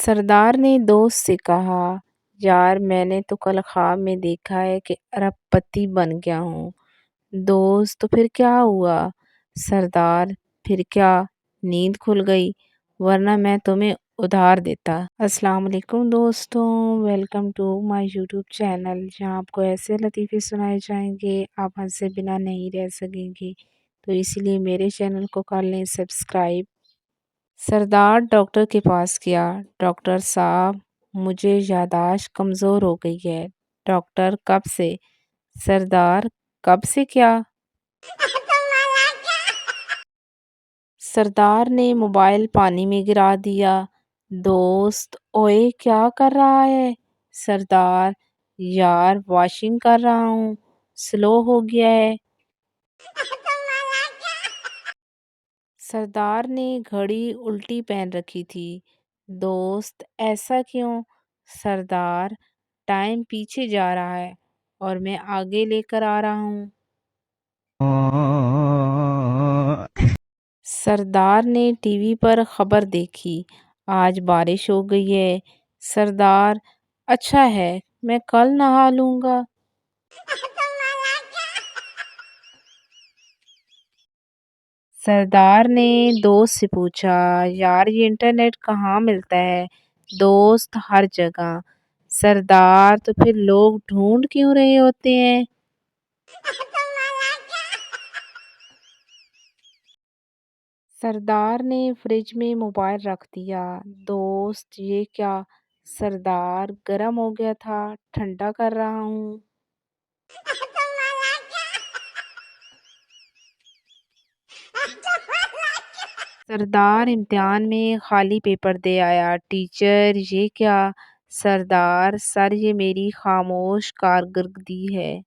सरदार ने दोस्त से कहा, यार मैंने तो कल ख्वाब में देखा है कि अरबपति बन गया हूँ। दोस्त, तो फिर क्या हुआ? सरदार, फिर क्या नींद खुल गई, वरना मैं तुम्हें उधार देता। अस्सलाम वालेकुम दोस्तों, welcome to my YouTube channel, जहाँ आपको ऐसे लतीफ़े सुनाए जाएंगे आप हंसे बिना नहीं रह सकेंगे। तो इसलिए मेरे चैनल को कर लें सब्सक्राइब। सरदार डॉक्टर के पास गया। डॉक्टर साहब, मुझे याददाश्त कमज़ोर हो गई है। डॉक्टर, कब से? सरदार, कब से क्या? सरदार ने मोबाइल पानी में गिरा दिया। दोस्त, ओए क्या कर रहा है? सरदार, यार वॉशिंग कर रहा हूँ, स्लो हो गया है। सरदार ने घड़ी उल्टी पहन रखी थी। दोस्त, ऐसा क्यों? सरदार, टाइम पीछे जा रहा है और मैं आगे लेकर आ रहा हूँ। सरदार ने टीवी पर खबर देखी, आज बारिश हो गई है। सरदार, अच्छा है, मैं कल नहा लूँगा। सरदार ने दोस्त से पूछा, यार ये इंटरनेट कहाँ मिलता है? दोस्त, हर जगह। सरदार, तो फिर लोग ढूंढ क्यों रहे होते हैं? सरदार ने फ्रिज में मोबाइल रख दिया। दोस्त, ये क्या? सरदार, गर्म हो गया था, ठंडा कर रहा हूँ। सरदार इम्तिहान में खाली पेपर दे आया। टीचर, ये क्या? सरदार, सर ये मेरी खामोश कारकर्दगी है।